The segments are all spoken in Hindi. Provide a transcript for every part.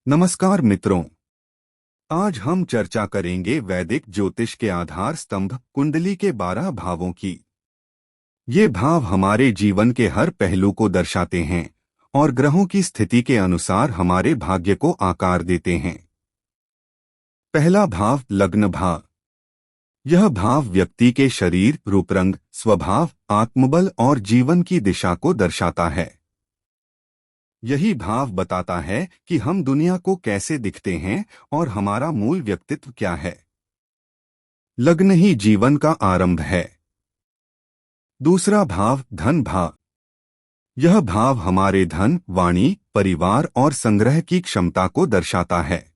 नमस्कार मित्रों। आज हम चर्चा करेंगे वैदिक ज्योतिष के आधार स्तंभ कुंडली के 12 भावों की। ये भाव हमारे जीवन के हर पहलू को दर्शाते हैं और ग्रहों की स्थिति के अनुसार हमारे भाग्य को आकार देते हैं। पहला भाव लग्न भाव। यह भाव व्यक्ति के शरीर, रूपरंग, स्वभाव, आत्मबल और जीवन की दिशा को दर्शाता है। यही भाव बताता है कि हम दुनिया को कैसे दिखते हैं और हमारा मूल व्यक्तित्व क्या है। लग्न ही जीवन का आरंभ है। दूसरा भाव धन भाव। यह भाव हमारे धन, वाणी, परिवार और संग्रह की क्षमता को दर्शाता है।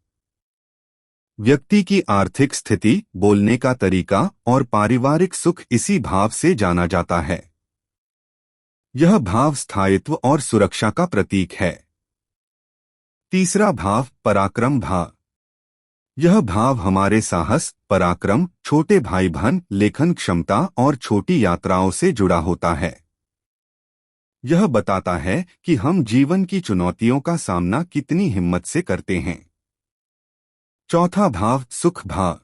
व्यक्ति की आर्थिक स्थिति, बोलने का तरीका और पारिवारिक सुख इसी भाव से जाना जाता है। यह भाव स्थायित्व और सुरक्षा का प्रतीक है। तीसरा भाव पराक्रम भाव। यह भाव हमारे साहस, पराक्रम, छोटे भाई बहन, लेखन क्षमता और छोटी यात्राओं से जुड़ा होता है। यह बताता है कि हम जीवन की चुनौतियों का सामना कितनी हिम्मत से करते हैं। चौथा भाव सुख भाव।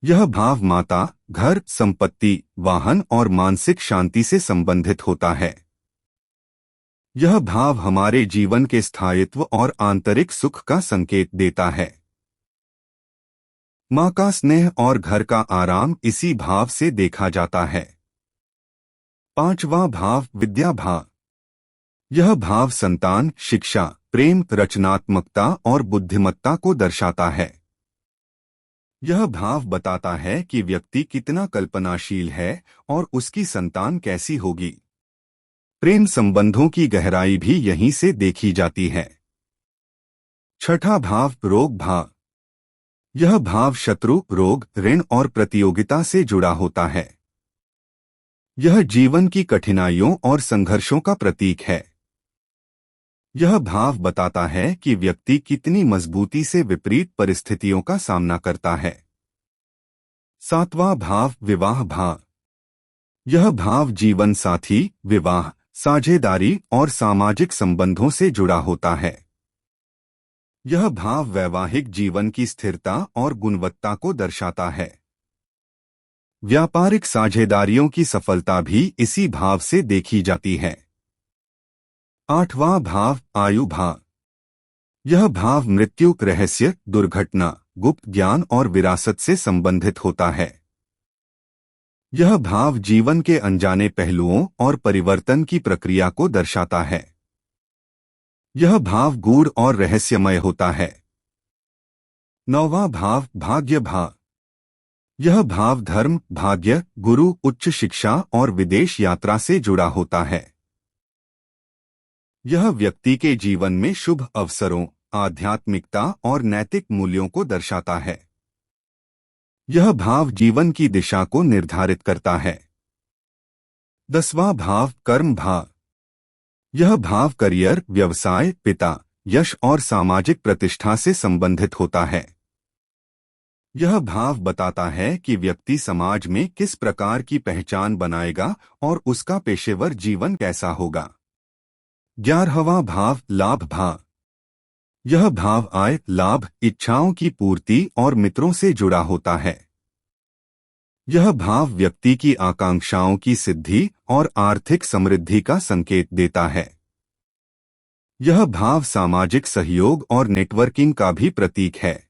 यह भाव माता, घर, संपत्ति, वाहन और मानसिक शांति से संबंधित होता है। यह भाव हमारे जीवन के स्थायित्व और आंतरिक सुख का संकेत देता है। माँ का स्नेह और घर का आराम इसी भाव से देखा जाता है। पांचवा भाव विद्या भाव। यह भाव संतान, शिक्षा, प्रेम, रचनात्मकता और बुद्धिमत्ता को दर्शाता है। यह भाव बताता है कि व्यक्ति कितना कल्पनाशील है और उसकी संतान कैसी होगी। प्रेम संबंधों की गहराई भी यहीं से देखी जाती है। छठा भाव रोग भाव। यह भाव शत्रु, रोग, ऋण और प्रतियोगिता से जुड़ा होता है। यह जीवन की कठिनाइयों और संघर्षों का प्रतीक है। यह भाव बताता है कि व्यक्ति कितनी मजबूती से विपरीत परिस्थितियों का सामना करता है। सातवां भाव विवाह भाव। यह भाव जीवन साथी, विवाह, साझेदारी और सामाजिक संबंधों से जुड़ा होता है। यह भाव वैवाहिक जीवन की स्थिरता और गुणवत्ता को दर्शाता है। व्यापारिक साझेदारियों की सफलता भी इसी भाव से देखी जाती है। आठवां भाव आयु भाव। यह भाव मृत्यु, रहस्य, दुर्घटना, गुप्त ज्ञान और विरासत से संबंधित होता है। यह भाव जीवन के अनजाने पहलुओं और परिवर्तन की प्रक्रिया को दर्शाता है। यह भाव गूढ़ और रहस्यमय होता है। नौवां भाव भाग्य भाव। यह भाव धर्म, भाग्य, गुरु, उच्च शिक्षा और विदेश यात्रा से जुड़ा होता है। यह व्यक्ति के जीवन में शुभ अवसरों, आध्यात्मिकता और नैतिक मूल्यों को दर्शाता है। यह भाव जीवन की दिशा को निर्धारित करता है। 10वां भाव कर्म भाव। यह भाव करियर, व्यवसाय, पिता, यश और सामाजिक प्रतिष्ठा से संबंधित होता है। यह भाव बताता है कि व्यक्ति समाज में किस प्रकार की पहचान बनाएगा और उसका पेशेवर जीवन कैसा होगा। 11वां भाव लाभ भाव। यह भाव आय, लाभ, इच्छाओं की पूर्ति और मित्रों से जुड़ा होता है। यह भाव व्यक्ति की आकांक्षाओं की सिद्धि और आर्थिक समृद्धि का संकेत देता है। यह भाव सामाजिक सहयोग और नेटवर्किंग का भी प्रतीक है।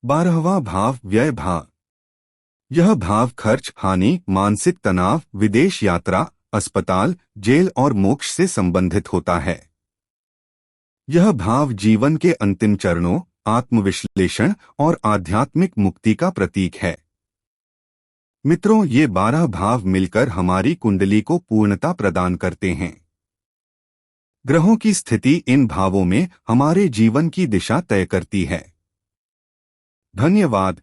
12वां भाव व्यय भाव। यह भाव खर्च, हानि, मानसिक तनाव, विदेश यात्रा, अस्पताल, जेल और मोक्ष से संबंधित होता है। यह भाव जीवन के अंतिम चरणों, आत्मविश्लेषण और आध्यात्मिक मुक्ति का प्रतीक है। मित्रों, ये 12 भाव मिलकर हमारी कुंडली को पूर्णता प्रदान करते हैं। ग्रहों की स्थिति इन भावों में हमारे जीवन की दिशा तय करती है। धन्यवाद।